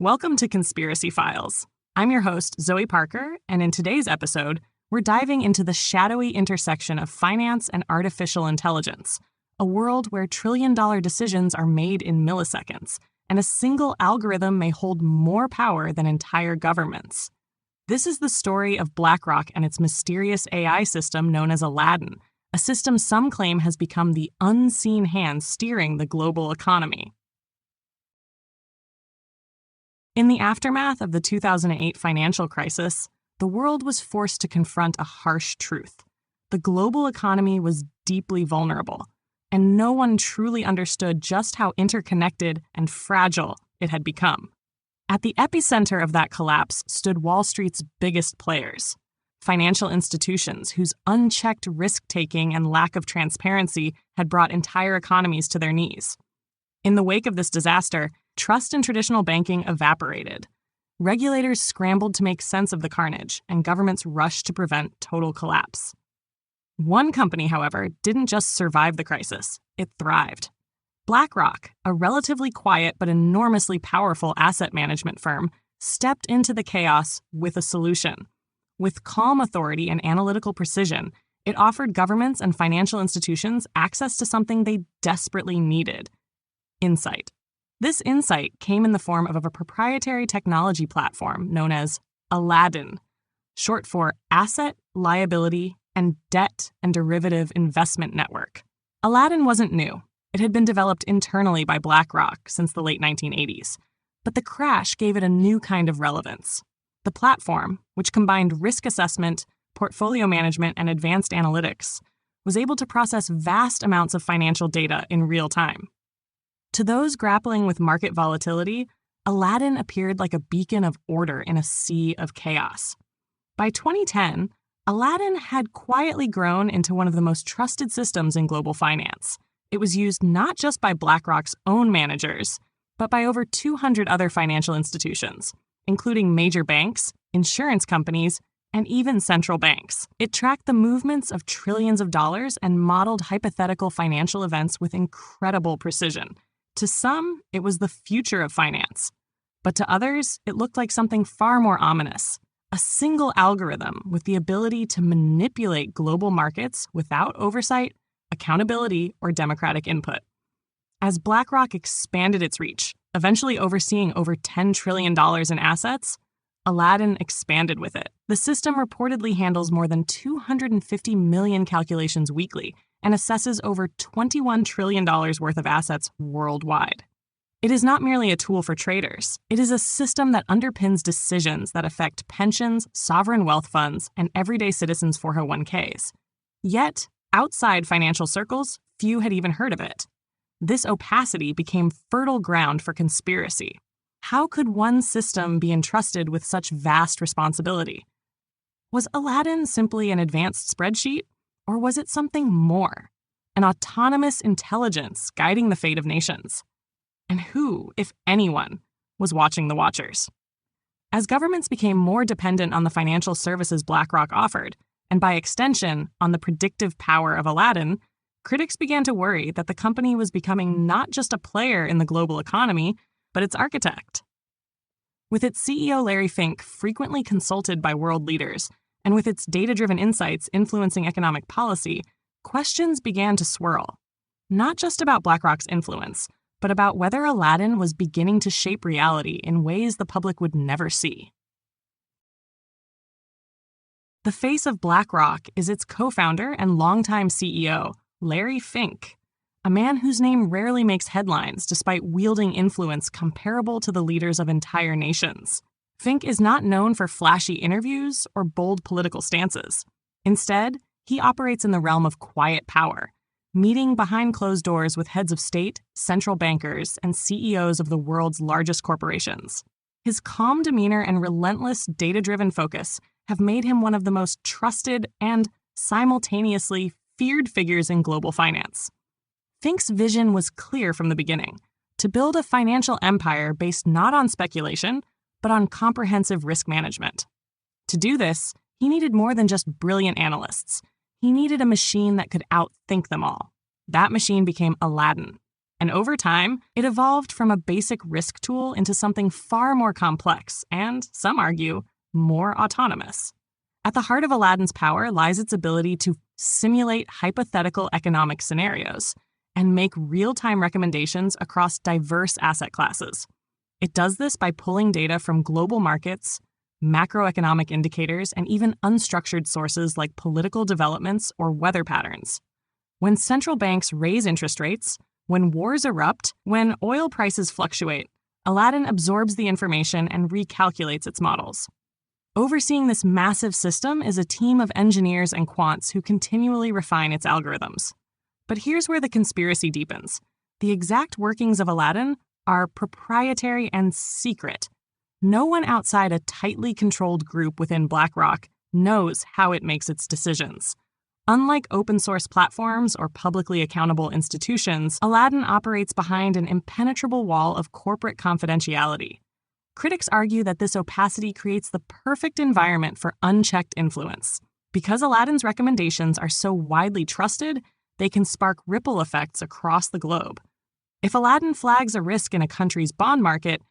Welcome to Conspiracy Files. I'm your host, Zoe Parker, and in today's episode, we're diving into the shadowy intersection of finance and artificial intelligence, a world where trillion-dollar decisions are made in milliseconds, and a single algorithm may hold more power than entire governments. This is the story of BlackRock and its mysterious AI system known as Aladdin, a system some claim has become the unseen hand steering the global economy. In the aftermath of the 2008 financial crisis, the world was forced to confront a harsh truth. The global economy was deeply vulnerable, and no one truly understood just how interconnected and fragile it had become. At the epicenter of that collapse stood Wall Street's biggest players, financial institutions whose unchecked risk-taking and lack of transparency had brought entire economies to their knees. In the wake of this disaster, trust in traditional banking evaporated. Regulators scrambled to make sense of the carnage, and governments rushed to prevent total collapse. One company, however, didn't just survive the crisis, it thrived. BlackRock, a relatively quiet but enormously powerful asset management firm, stepped into the chaos with a solution. With calm authority and analytical precision, it offered governments and financial institutions access to something they desperately needed: insight. This insight came in the form of a proprietary technology platform known as Aladdin, short for Asset, Liability, and Debt and Derivative Investment Network. Aladdin wasn't new. It had been developed internally by BlackRock since the late 1980s, but the crash gave it a new kind of relevance. The platform, which combined risk assessment, portfolio management, and advanced analytics, was able to process vast amounts of financial data in real time. To those grappling with market volatility, Aladdin appeared like a beacon of order in a sea of chaos. By 2010, Aladdin had quietly grown into one of the most trusted systems in global finance. It was used not just by BlackRock's own managers, but by over 200 other financial institutions, including major banks, insurance companies, and even central banks. It tracked the movements of trillions of dollars and modeled hypothetical financial events with incredible precision. To some, it was the future of finance, but to others, it looked like something far more ominous: a single algorithm with the ability to manipulate global markets without oversight, accountability, or democratic input. As BlackRock expanded its reach, eventually overseeing over $10 trillion in assets, Aladdin expanded with it. The system reportedly handles more than 250 million calculations weekly and assesses over $21 trillion worth of assets worldwide. It is not merely a tool for traders. It is a system that underpins decisions that affect pensions, sovereign wealth funds, and everyday citizens' 401ks. Yet, outside financial circles, few had even heard of it. This opacity became fertile ground for conspiracy. How could one system be entrusted with such vast responsibility? Was Aladdin simply an advanced spreadsheet? Or was it something more? An autonomous intelligence guiding the fate of nations? And who, if anyone, was watching the watchers? As governments became more dependent on the financial services BlackRock offered, and by extension, on the predictive power of Aladdin, critics began to worry that the company was becoming not just a player in the global economy, but its architect. With its CEO Larry Fink frequently consulted by world leaders, and with its data-driven insights influencing economic policy, questions began to swirl. Not just about BlackRock's influence, but about whether Aladdin was beginning to shape reality in ways the public would never see. The face of BlackRock is its co-founder and longtime CEO, Larry Fink, a man whose name rarely makes headlines despite wielding influence comparable to the leaders of entire nations. Fink is not known for flashy interviews or bold political stances. Instead, he operates in the realm of quiet power, meeting behind closed doors with heads of state, central bankers, and CEOs of the world's largest corporations. His calm demeanor and relentless data-driven focus have made him one of the most trusted and, simultaneously, feared figures in global finance. Fink's vision was clear from the beginning: to build a financial empire based not on speculation, but on comprehensive risk management. To do this, he needed more than just brilliant analysts. He needed a machine that could outthink them all. That machine became Aladdin. And over time, it evolved from a basic risk tool into something far more complex and, some argue, more autonomous. At the heart of Aladdin's power lies its ability to simulate hypothetical economic scenarios and make real-time recommendations across diverse asset classes. It does this by pulling data from global markets, macroeconomic indicators, and even unstructured sources like political developments or weather patterns. When central banks raise interest rates, when wars erupt, when oil prices fluctuate, Aladdin absorbs the information and recalculates its models. Overseeing this massive system is a team of engineers and quants who continually refine its algorithms. But here's where the conspiracy deepens. The exact workings of Aladdin are proprietary and secret. No one outside a tightly controlled group within BlackRock knows how it makes its decisions. Unlike open-source platforms or publicly accountable institutions, Aladdin operates behind an impenetrable wall of corporate confidentiality. Critics argue that this opacity creates the perfect environment for unchecked influence. Because Aladdin's recommendations are so widely trusted, they can spark ripple effects across the globe. If Aladdin flags a risk in a country's bond market,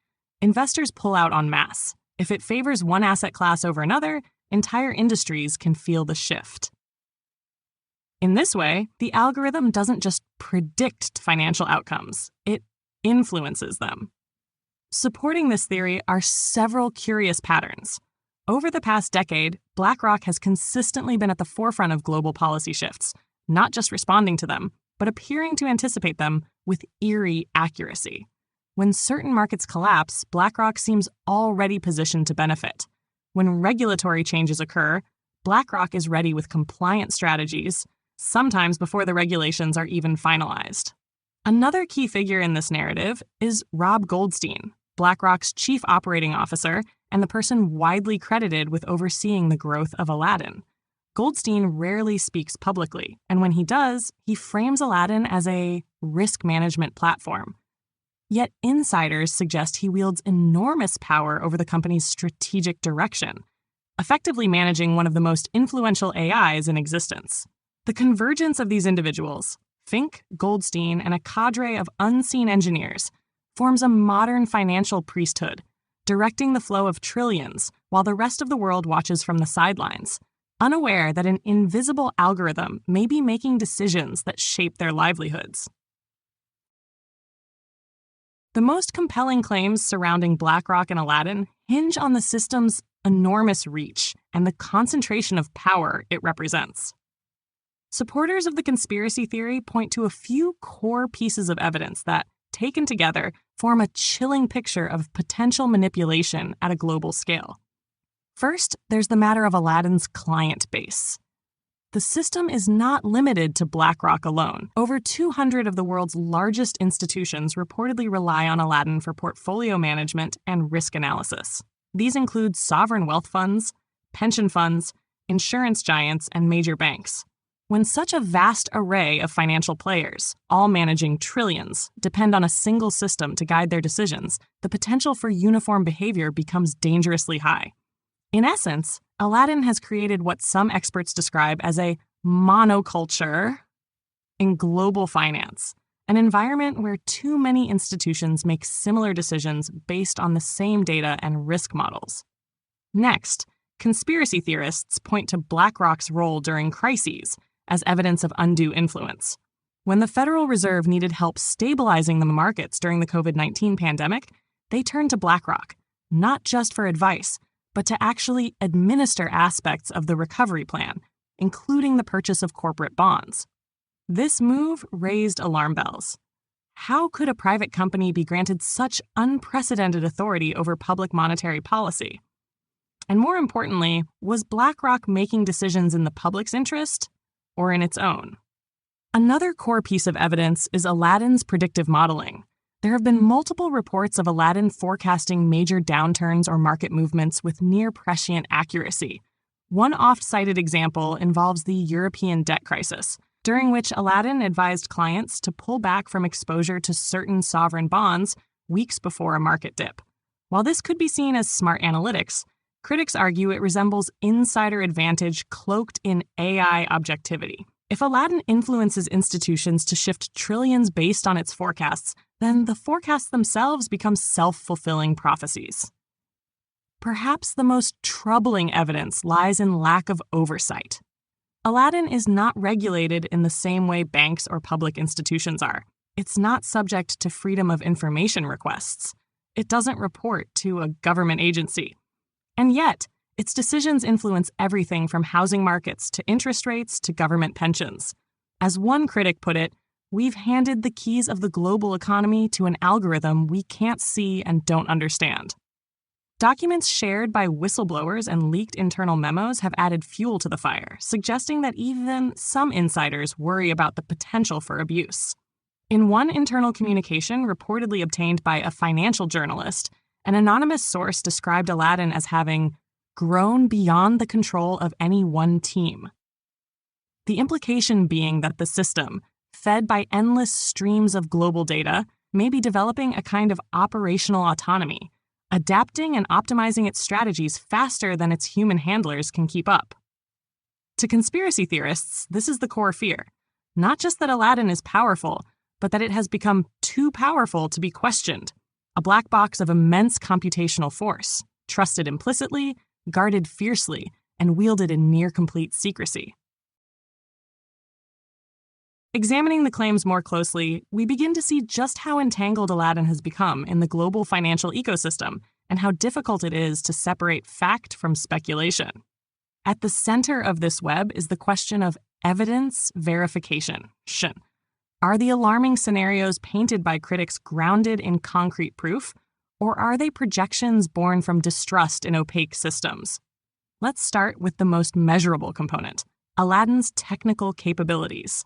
investors pull out en masse. If it favors one asset class over another, entire industries can feel the shift. In this way, the algorithm doesn't just predict financial outcomes, it influences them. Supporting this theory are several curious patterns. Over the past decade, BlackRock has consistently been at the forefront of global policy shifts, not just responding to them, but appearing to anticipate them with eerie accuracy. When certain markets collapse, BlackRock seems already positioned to benefit. When regulatory changes occur, BlackRock is ready with compliant strategies, sometimes before the regulations are even finalized. Another key figure in this narrative is Rob Goldstein, BlackRock's chief operating officer and the person widely credited with overseeing the growth of Aladdin. Goldstein rarely speaks publicly, and when he does, he frames Aladdin as a risk management platform. Yet insiders suggest he wields enormous power over the company's strategic direction, effectively managing one of the most influential AIs in existence. The convergence of these individuals, Fink, Goldstein, and a cadre of unseen engineers, forms a modern financial priesthood, directing the flow of trillions while the rest of the world watches from the sidelines, unaware that an invisible algorithm may be making decisions that shape their livelihoods. The most compelling claims surrounding BlackRock and Aladdin hinge on the system's enormous reach and the concentration of power it represents. Supporters of the conspiracy theory point to a few core pieces of evidence that, taken together, form a chilling picture of potential manipulation at a global scale. First, there's the matter of Aladdin's client base. The system is not limited to BlackRock alone. Over 200 of the world's largest institutions reportedly rely on Aladdin for portfolio management and risk analysis. These include sovereign wealth funds, pension funds, insurance giants, and major banks. When such a vast array of financial players, all managing trillions, depend on a single system to guide their decisions, the potential for uniform behavior becomes dangerously high. In essence, Aladdin has created what some experts describe as a monoculture in global finance, an environment where too many institutions make similar decisions based on the same data and risk models. Next, conspiracy theorists point to BlackRock's role during crises as evidence of undue influence. When the Federal Reserve needed help stabilizing the markets during the COVID-19 pandemic, they turned to BlackRock, not just for advice, but to actually administer aspects of the recovery plan, including the purchase of corporate bonds. This move raised alarm bells. How could a private company be granted such unprecedented authority over public monetary policy? And more importantly, was BlackRock making decisions in the public's interest or in its own? Another core piece of evidence is Aladdin's predictive modeling. There have been multiple reports of Aladdin forecasting major downturns or market movements with near-prescient accuracy. One oft-cited example involves the European debt crisis, during which Aladdin advised clients to pull back from exposure to certain sovereign bonds weeks before a market dip. While this could be seen as smart analytics, critics argue it resembles insider advantage cloaked in AI objectivity, If Aladdin influences institutions to shift trillions based on its forecasts, then the forecasts themselves become self-fulfilling prophecies. Perhaps the most troubling evidence lies in lack of oversight. Aladdin is not regulated in the same way banks or public institutions are. It's not subject to freedom of information requests. It doesn't report to a government agency. And yet, its decisions influence everything from housing markets to interest rates to government pensions. As one critic put it, we've handed the keys of the global economy to an algorithm we can't see and don't understand. Documents shared by whistleblowers and leaked internal memos have added fuel to the fire, suggesting that even some insiders worry about the potential for abuse. In one internal communication reportedly obtained by a financial journalist, an anonymous source described Aladdin as having grown beyond the control of any one team. The implication being that the system, fed by endless streams of global data, may be developing a kind of operational autonomy, adapting and optimizing its strategies faster than its human handlers can keep up. To conspiracy theorists, this is the core fear. Not just that Aladdin is powerful, but that it has become too powerful to be questioned, a black box of immense computational force, trusted implicitly, guarded fiercely, and wielded in near-complete secrecy. Examining the claims more closely, we begin to see just how entangled Aladdin has become in the global financial ecosystem and how difficult it is to separate fact from speculation. At the center of this web is the question of evidence verification. Are the alarming scenarios painted by critics grounded in concrete proof, or are they projections born from distrust in opaque systems? Let's start with the most measurable component, Aladdin's technical capabilities.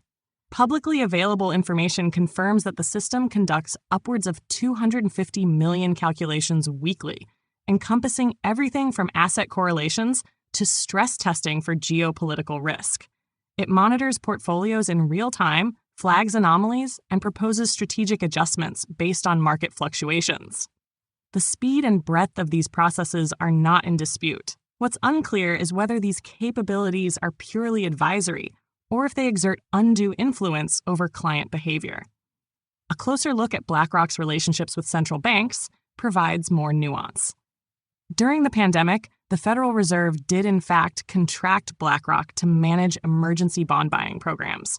Publicly available information confirms that the system conducts upwards of 250 million calculations weekly, encompassing everything from asset correlations to stress testing for geopolitical risk. It monitors portfolios in real time, flags anomalies, and proposes strategic adjustments based on market fluctuations. The speed and breadth of these processes are not in dispute. What's unclear is whether these capabilities are purely advisory or if they exert undue influence over client behavior. A closer look at BlackRock's relationships with central banks provides more nuance. During the pandemic, the Federal Reserve did in fact contract BlackRock to manage emergency bond buying programs.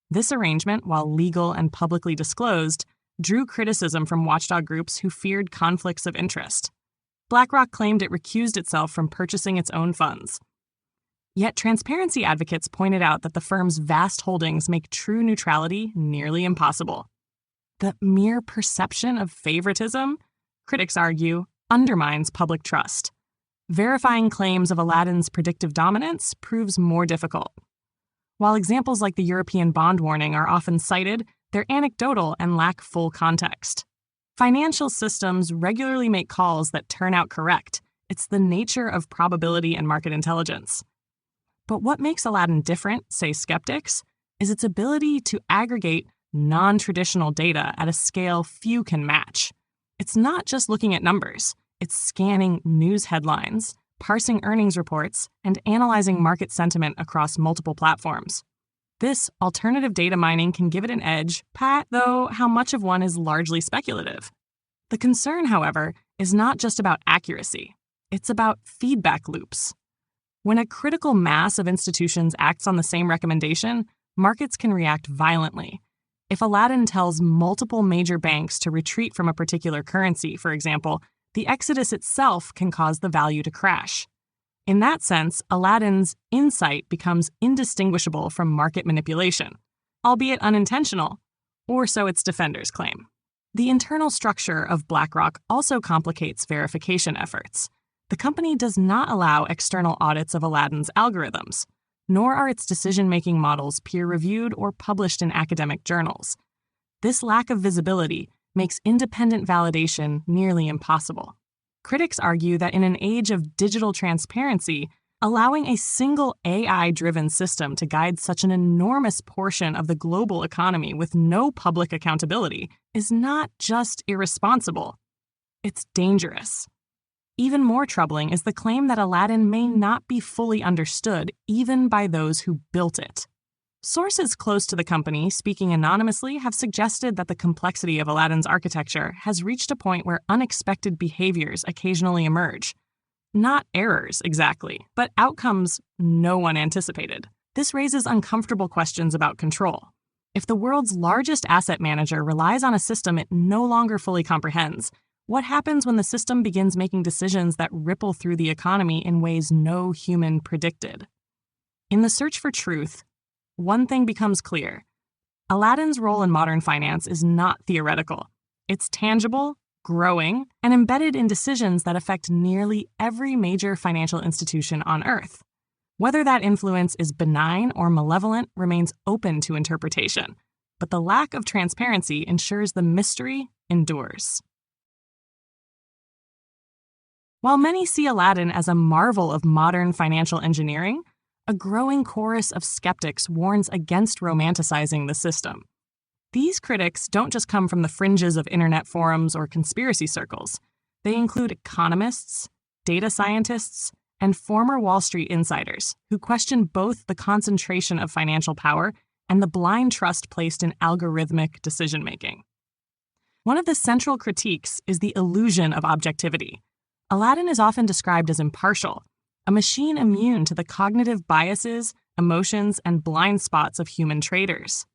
This arrangement, while legal and publicly disclosed, drew criticism from watchdog groups who feared conflicts of interest. BlackRock claimed it recused itself from purchasing its own funds. Yet transparency advocates pointed out that the firm's vast holdings make true neutrality nearly impossible. The mere perception of favoritism, critics argue, undermines public trust. Verifying claims of Aladdin's predictive dominance proves more difficult. While examples like the European bond warning are often cited, they're anecdotal and lack full context. Financial systems regularly make calls that turn out correct. It's the nature of probability and market intelligence. But what makes Aladdin different, say skeptics, is its ability to aggregate non-traditional data at a scale few can match. It's not just looking at numbers. It's scanning news headlines, parsing earnings reports, and analyzing market sentiment across multiple platforms. This alternative data mining can give it an edge, though how much of one is largely speculative. The concern, however, is not just about accuracy. It's about feedback loops. When a critical mass of institutions acts on the same recommendation, markets can react violently. If Aladdin tells multiple major banks to retreat from a particular currency, for example, the exodus itself can cause the value to crash. In that sense, Aladdin's insight becomes indistinguishable from market manipulation, albeit unintentional, or so its defenders claim. The internal structure of BlackRock also complicates verification efforts. The company does not allow external audits of Aladdin's algorithms, nor are its decision-making models peer-reviewed or published in academic journals. This lack of visibility makes independent validation nearly impossible. Critics argue that in an age of digital transparency, allowing a single AI-driven system to guide such an enormous portion of the global economy with no public accountability is not just irresponsible, it's dangerous. Even more troubling is the claim that Aladdin may not be fully understood even by those who built it. Sources close to the company, speaking anonymously, have suggested that the complexity of Aladdin's architecture has reached a point where unexpected behaviors occasionally emerge. Not errors, exactly, but outcomes no one anticipated. This raises uncomfortable questions about control. If the world's largest asset manager relies on a system it no longer fully comprehends, what happens when the system begins making decisions that ripple through the economy in ways no human predicted? In the search for truth, one thing becomes clear. Aladdin's role in modern finance is not theoretical. It's tangible, growing, and embedded in decisions that affect nearly every major financial institution on Earth. Whether that influence is benign or malevolent remains open to interpretation, but the lack of transparency ensures the mystery endures. While many see Aladdin as a marvel of modern financial engineering, a growing chorus of skeptics warns against romanticizing the system. These critics don't just come from the fringes of internet forums or conspiracy circles. They include economists, data scientists, and former Wall Street insiders who question both the concentration of financial power and the blind trust placed in algorithmic decision-making. One of the central critiques is the illusion of objectivity. Aladdin is often described as impartial, a machine immune to the cognitive biases, emotions, and blind spots of human traders.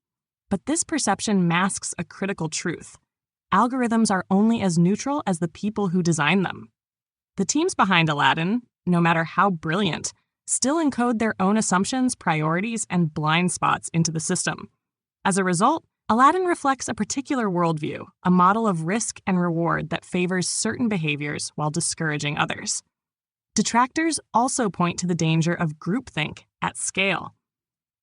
But this perception masks a critical truth. Algorithms are only as neutral as the people who design them. The teams behind Aladdin, no matter how brilliant, still encode their own assumptions, priorities, and blind spots into the system. As a result, Aladdin reflects a particular worldview, a model of risk and reward that favors certain behaviors while discouraging others. Detractors also point to the danger of groupthink at scale.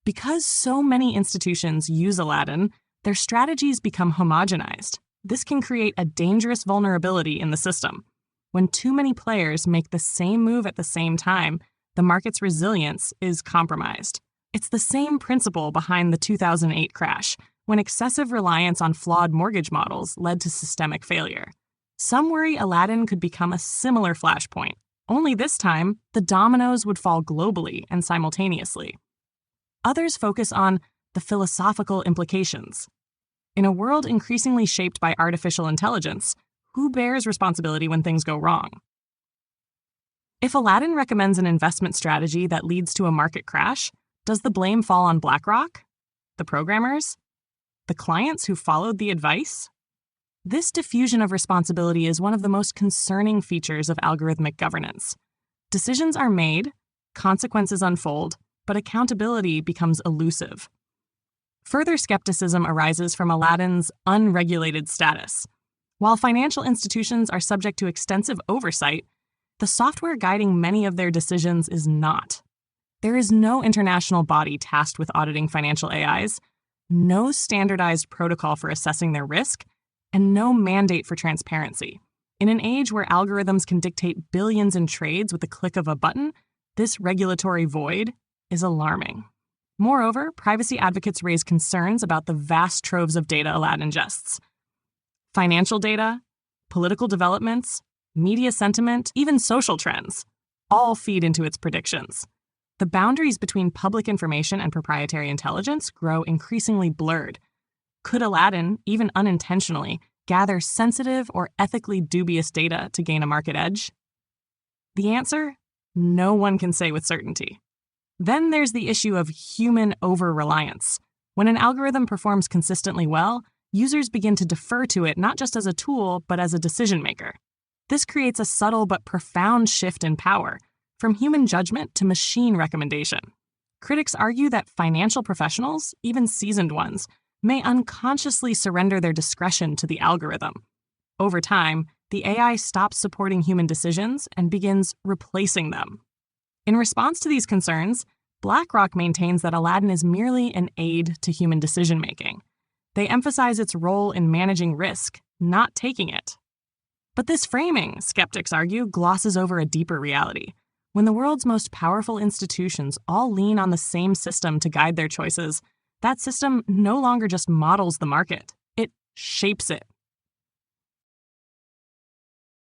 Because so many institutions use Aladdin, their strategies become homogenized. This can create a dangerous vulnerability in the system. When too many players make the same move at the same time, the market's resilience is compromised. It's the same principle behind the 2008 crash, when excessive reliance on flawed mortgage models led to systemic failure. Some worry Aladdin could become a similar flashpoint, only this time, the dominoes would fall globally and simultaneously. Others focus on the philosophical implications. In a world increasingly shaped by artificial intelligence, who bears responsibility when things go wrong? If Aladdin recommends an investment strategy that leads to a market crash, does the blame fall on BlackRock? The programmers? The clients who followed the advice? This diffusion of responsibility is one of the most concerning features of algorithmic governance. Decisions are made, consequences unfold, but accountability becomes elusive. Further skepticism arises from Aladdin's unregulated status. While financial institutions are subject to extensive oversight, the software guiding many of their decisions is not. There is no international body tasked with auditing financial AIs, no standardized protocol for assessing their risk, and no mandate for transparency. In an age where algorithms can dictate billions in trades with the click of a button, this regulatory void is alarming. Moreover, privacy advocates raise concerns about the vast troves of data Aladdin ingests. Financial data, political developments, media sentiment, even social trends, all feed into its predictions. The boundaries between public information and proprietary intelligence grow increasingly blurred. Could Aladdin, even unintentionally, gather sensitive or ethically dubious data to gain a market edge? The answer? No one can say with certainty. Then there's the issue of human over-reliance. When an algorithm performs consistently well, users begin to defer to it not just as a tool, but as a decision maker. This creates a subtle but profound shift in power, from human judgment to machine recommendation. Critics argue that financial professionals, even seasoned ones, may unconsciously surrender their discretion to the algorithm. Over time, the AI stops supporting human decisions and begins replacing them. In response to these concerns, BlackRock maintains that Aladdin is merely an aid to human decision-making. They emphasize its role in managing risk, not taking it. But this framing, skeptics argue, glosses over a deeper reality. When the world's most powerful institutions all lean on the same system to guide their choices, that system no longer just models the market, it shapes it.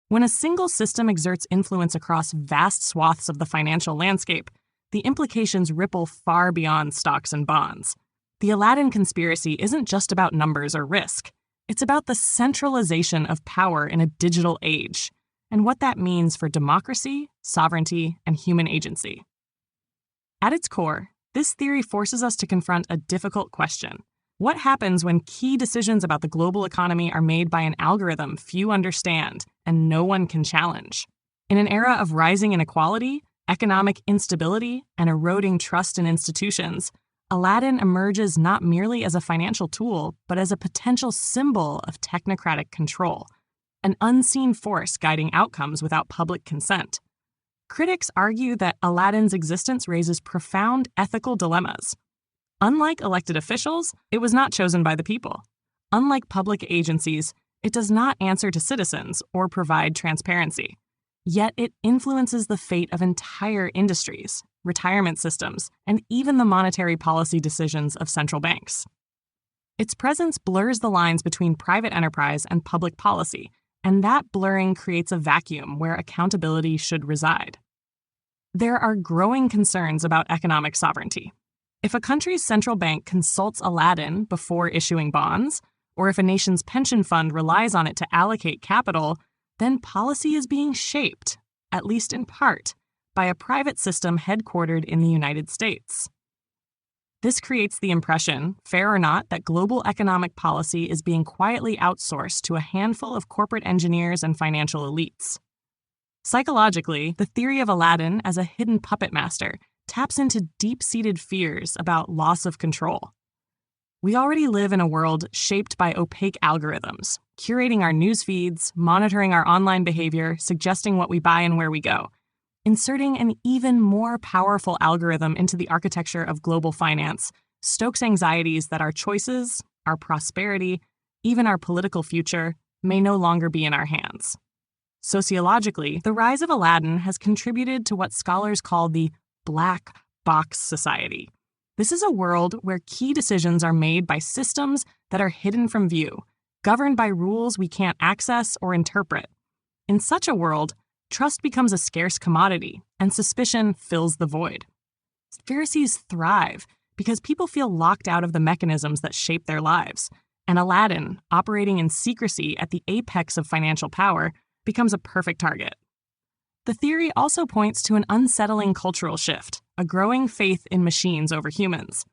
When a single system exerts influence across vast swaths of the financial landscape, the implications ripple far beyond stocks and bonds. The Aladdin conspiracy isn't just about numbers or risk. It's about the centralization of power in a digital age, and what that means for democracy, sovereignty, and human agency. At its core, this theory forces us to confront a difficult question. What happens when key decisions about the global economy are made by an algorithm few understand and no one can challenge? In an era of rising inequality, economic instability, and eroding trust in institutions, Aladdin emerges not merely as a financial tool, but as a potential symbol of technocratic control, an unseen force guiding outcomes without public consent. Critics argue that Aladdin's existence raises profound ethical dilemmas. Unlike elected officials, it was not chosen by the people. Unlike public agencies, it does not answer to citizens or provide transparency. Yet it influences the fate of entire industries, retirement systems, and even the monetary policy decisions of central banks. Its presence blurs the lines between private enterprise and public policy, and that blurring creates a vacuum where accountability should reside. There are growing concerns about economic sovereignty. If a country's central bank consults Aladdin before issuing bonds, or if a nation's pension fund relies on it to allocate capital, then policy is being shaped, at least in part, by a private system headquartered in the United States. This creates the impression, fair or not, that global economic policy is being quietly outsourced to a handful of corporate engineers and financial elites. Psychologically, the theory of Aladdin as a hidden puppet master taps into deep-seated fears about loss of control. We already live in a world shaped by opaque algorithms, curating our news feeds, monitoring our online behavior, suggesting what we buy and where we go. Inserting an even more powerful algorithm into the architecture of global finance stokes anxieties that our choices, our prosperity, even our political future may no longer be in our hands. Sociologically, the rise of Aladdin has contributed to what scholars call the Black Box Society. This is a world where key decisions are made by systems that are hidden from view, governed by rules we can't access or interpret. In such a world, trust becomes a scarce commodity, and suspicion fills the void. Conspiracies thrive because people feel locked out of the mechanisms that shape their lives, and Aladdin, operating in secrecy at the apex of financial power, becomes a perfect target. The theory also points to an unsettling cultural shift, a growing faith in machines over humans.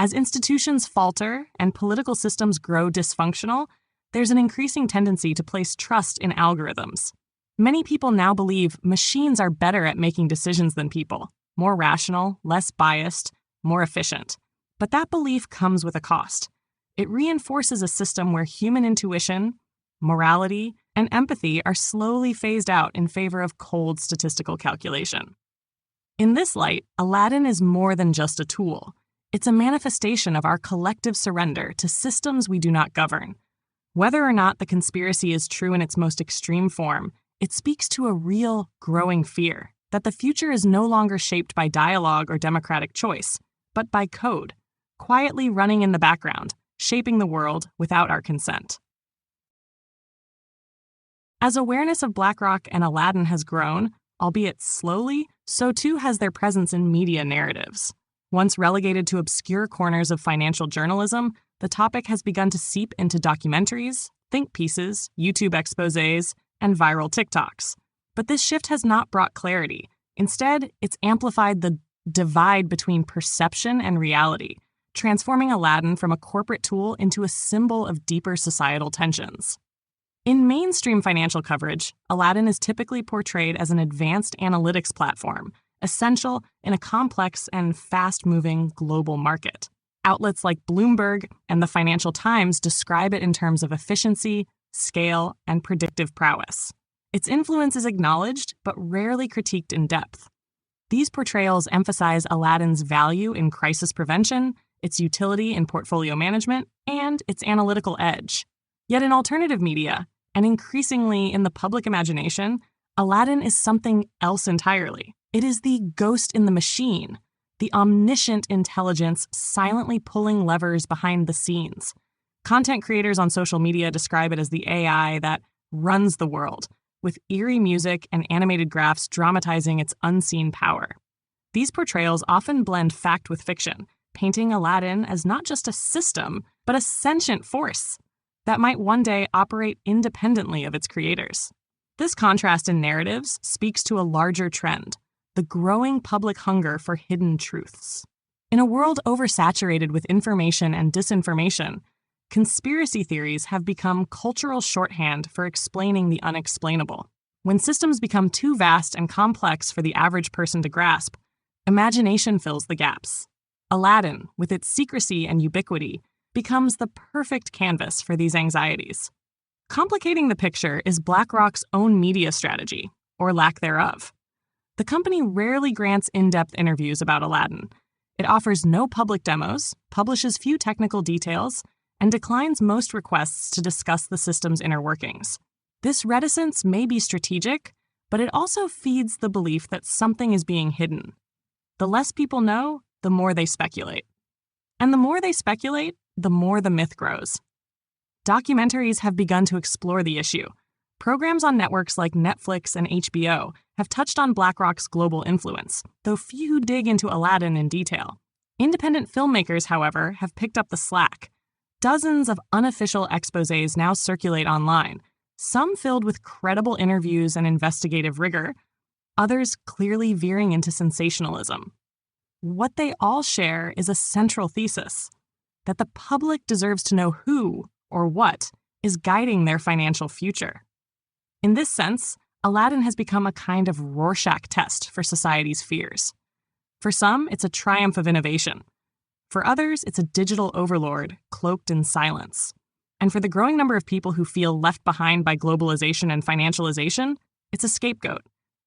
As institutions falter and political systems grow dysfunctional, there's an increasing tendency to place trust in algorithms. Many people now believe machines are better at making decisions than people, more rational, less biased, more efficient. But that belief comes with a cost. It reinforces a system where human intuition, morality, and empathy are slowly phased out in favor of cold statistical calculation. In this light, Aladdin is more than just a tool. It's a manifestation of our collective surrender to systems we do not govern. Whether or not the conspiracy is true in its most extreme form, it speaks to a real, growing fear that the future is no longer shaped by dialogue or democratic choice, but by code, quietly running in the background, shaping the world without our consent. As awareness of BlackRock and Aladdin has grown, albeit slowly, so too has their presence in media narratives. Once relegated to obscure corners of financial journalism, the topic has begun to seep into documentaries, think pieces, YouTube exposés, and viral TikToks. But this shift has not brought clarity. Instead, it's amplified the divide between perception and reality, transforming Aladdin from a corporate tool into a symbol of deeper societal tensions. In mainstream financial coverage, Aladdin is typically portrayed as an advanced analytics platform, essential in a complex and fast-moving global market. Outlets like Bloomberg and the Financial Times describe it in terms of efficiency, scale, and predictive prowess. Its influence is acknowledged, but rarely critiqued in depth. These portrayals emphasize Aladdin's value in crisis prevention, its utility in portfolio management, and its analytical edge. Yet in alternative media, and increasingly in the public imagination, Aladdin is something else entirely. It is the ghost in the machine, the omniscient intelligence silently pulling levers behind the scenes. Content creators on social media describe it as the AI that runs the world, with eerie music and animated graphs dramatizing its unseen power. These portrayals often blend fact with fiction, painting Aladdin as not just a system, but a sentient force that might one day operate independently of its creators. This contrast in narratives speaks to a larger trend, the growing public hunger for hidden truths. In a world oversaturated with information and disinformation, conspiracy theories have become cultural shorthand for explaining the unexplainable. When systems become too vast and complex for the average person to grasp, imagination fills the gaps. Aladdin, with its secrecy and ubiquity, becomes the perfect canvas for these anxieties. Complicating the picture is BlackRock's own media strategy, or lack thereof. The company rarely grants in-depth interviews about Aladdin. It offers no public demos, publishes few technical details, and declines most requests to discuss the system's inner workings. This reticence may be strategic, but it also feeds the belief that something is being hidden. The less people know, the more they speculate. And the more they speculate, the more the myth grows. Documentaries have begun to explore the issue. Programs on networks like Netflix and HBO have touched on BlackRock's global influence, though few dig into Aladdin in detail. Independent filmmakers, however, have picked up the slack. Dozens of unofficial exposés now circulate online, some filled with credible interviews and investigative rigor, others clearly veering into sensationalism. What they all share is a central thesis, that the public deserves to know who, or what, is guiding their financial future. In this sense, Aladdin has become a kind of Rorschach test for society's fears. For some, it's a triumph of innovation. For others, it's a digital overlord cloaked in silence. And for the growing number of people who feel left behind by globalization and financialization, it's a scapegoat.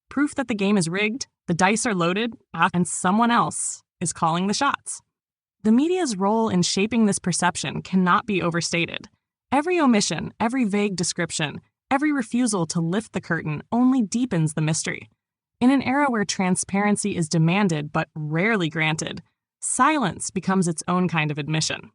Proof that the game is rigged, the dice are loaded, and someone else is calling the shots. The media's role in shaping this perception cannot be overstated. Every omission, every vague description, every refusal to lift the curtain only deepens the mystery. In an era where transparency is demanded but rarely granted, silence becomes its own kind of admission.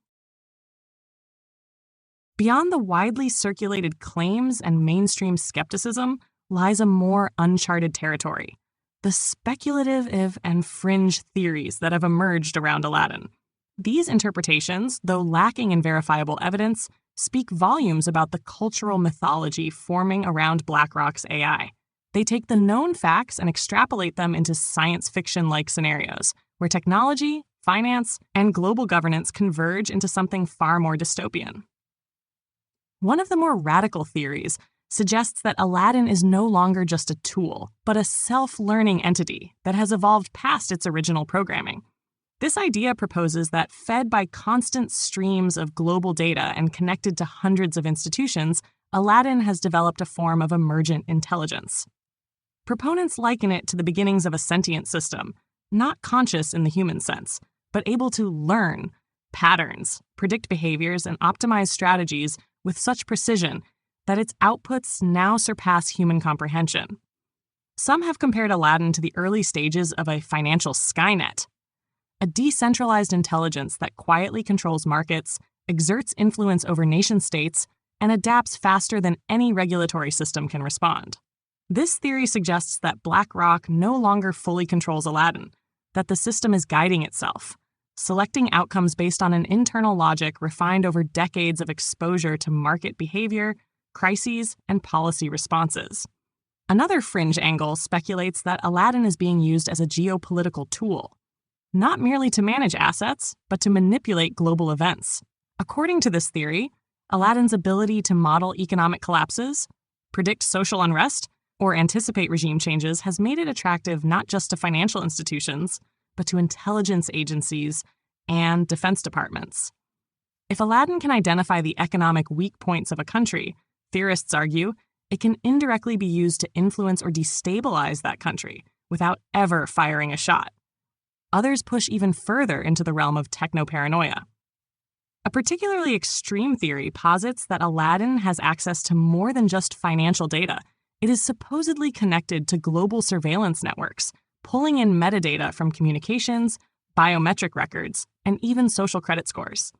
Beyond the widely circulated claims and mainstream skepticism lies a more uncharted territory, the speculative and fringe theories that have emerged around Aladdin. These interpretations, though lacking in verifiable evidence, speak volumes about the cultural mythology forming around BlackRock's AI. They take the known facts and extrapolate them into science fiction-like scenarios, where technology, finance, and global governance converge into something far more dystopian. One of the more radical theories suggests that Aladdin is no longer just a tool, but a self-learning entity that has evolved past its original programming. This idea proposes that, fed by constant streams of global data and connected to hundreds of institutions, Aladdin has developed a form of emergent intelligence. Proponents liken it to the beginnings of a sentient system, not conscious in the human sense, but able to learn patterns, predict behaviors, and optimize strategies with such precision that its outputs now surpass human comprehension. Some have compared Aladdin to the early stages of a financial Skynet, a decentralized intelligence that quietly controls markets, exerts influence over nation-states, and adapts faster than any regulatory system can respond. This theory suggests that BlackRock no longer fully controls Aladdin, that the system is guiding itself, selecting outcomes based on an internal logic refined over decades of exposure to market behavior, crises, and policy responses. Another fringe angle speculates that Aladdin is being used as a geopolitical tool, not merely to manage assets, but to manipulate global events. According to this theory, Aladdin's ability to model economic collapses, predict social unrest, or anticipate regime changes has made it attractive not just to financial institutions, but to intelligence agencies and defense departments. If Aladdin can identify the economic weak points of a country, theorists argue, it can indirectly be used to influence or destabilize that country without ever firing a shot. Others push even further into the realm of techno-paranoia. A particularly extreme theory posits that Aladdin has access to more than just financial data. It is supposedly connected to global surveillance networks, pulling in metadata from communications, biometric records, and even social credit scores.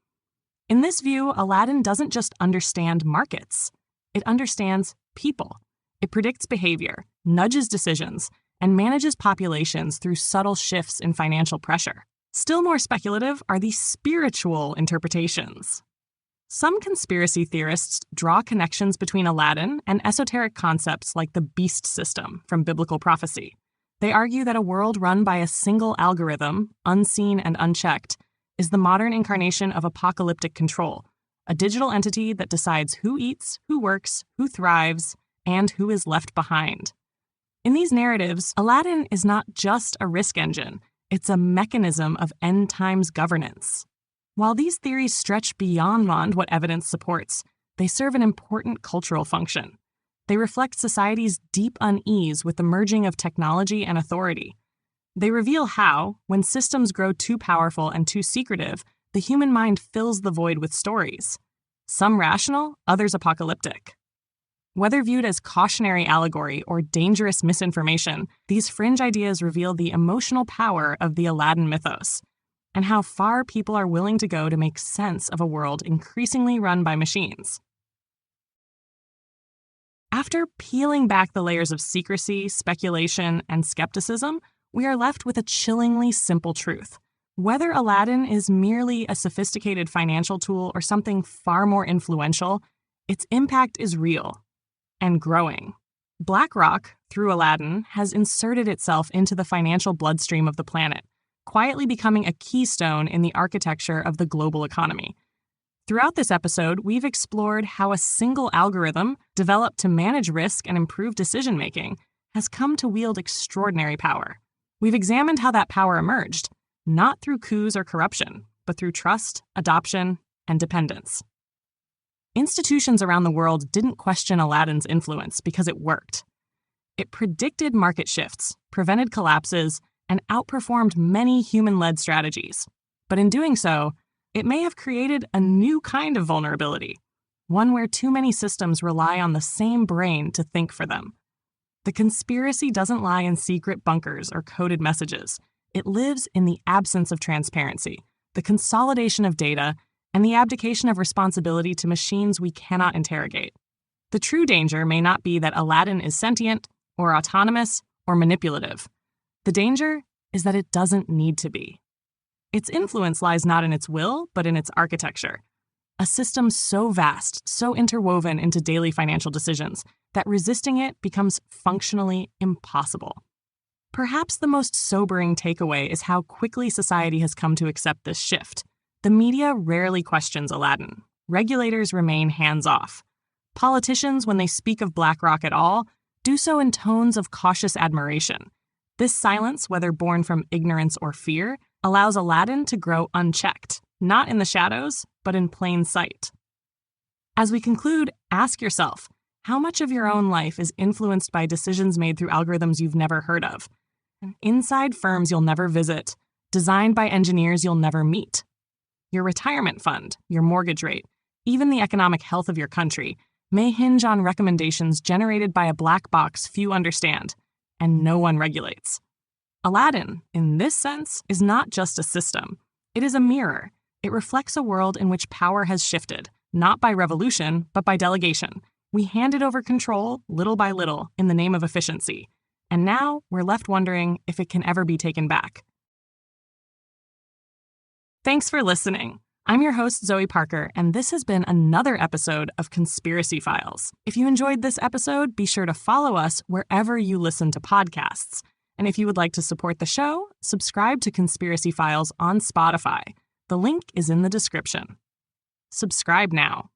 In this view, Aladdin doesn't just understand markets. It understands people. It predicts behavior, nudges decisions, and manages populations through subtle shifts in financial pressure. Still more speculative are the spiritual interpretations. Some conspiracy theorists draw connections between Aladdin and esoteric concepts like the beast system from biblical prophecy. They argue that a world run by a single algorithm, unseen and unchecked, is the modern incarnation of apocalyptic control, a digital entity that decides who eats, who works, who thrives, and who is left behind. In these narratives, Aladdin is not just a risk engine, it's a mechanism of end times governance. While these theories stretch beyond what evidence supports, they serve an important cultural function. They reflect society's deep unease with the merging of technology and authority. They reveal how, when systems grow too powerful and too secretive, the human mind fills the void with stories. Some rational, others apocalyptic. Whether viewed as cautionary allegory or dangerous misinformation, these fringe ideas reveal the emotional power of the Aladdin mythos, and how far people are willing to go to make sense of a world increasingly run by machines. After peeling back the layers of secrecy, speculation, and skepticism, we are left with a chillingly simple truth. Whether Aladdin is merely a sophisticated financial tool or something far more influential, its impact is real and growing. BlackRock, through Aladdin, has inserted itself into the financial bloodstream of the planet, quietly becoming a keystone in the architecture of the global economy. Throughout this episode, we've explored how a single algorithm, developed to manage risk and improve decision-making, has come to wield extraordinary power. We've examined how that power emerged, not through coups or corruption, but through trust, adoption, and dependence. Institutions around the world didn't question Aladdin's influence because it worked. It predicted market shifts, prevented collapses, and outperformed many human-led strategies. But in doing so, it may have created a new kind of vulnerability, one where too many systems rely on the same brain to think for them. The conspiracy doesn't lie in secret bunkers or coded messages. It lives in the absence of transparency, the consolidation of data, and the abdication of responsibility to machines we cannot interrogate. The true danger may not be that Aladdin is sentient, or autonomous, or manipulative. The danger is that it doesn't need to be. Its influence lies not in its will, but in its architecture. A system so vast, so interwoven into daily financial decisions, that resisting it becomes functionally impossible. Perhaps the most sobering takeaway is how quickly society has come to accept this shift. The media rarely questions Aladdin. Regulators remain hands-off. Politicians, when they speak of BlackRock at all, do so in tones of cautious admiration. This silence, whether born from ignorance or fear, allows Aladdin to grow unchecked, not in the shadows, but in plain sight. As we conclude, ask yourself, how much of your own life is influenced by decisions made through algorithms you've never heard of? Inside firms you'll never visit, designed by engineers you'll never meet. Your retirement fund, your mortgage rate, even the economic health of your country may hinge on recommendations generated by a black box few understand, and no one regulates. Aladdin, in this sense, is not just a system. It is a mirror. It reflects a world in which power has shifted, not by revolution, but by delegation. We handed over control, little by little, in the name of efficiency. And now we're left wondering if it can ever be taken back. Thanks for listening. I'm your host, Zoe Parker, and this has been another episode of Conspiracy Files. If you enjoyed this episode, be sure to follow us wherever you listen to podcasts. And if you would like to support the show, subscribe to Conspiracy Files on Spotify. The link is in the description. Subscribe now.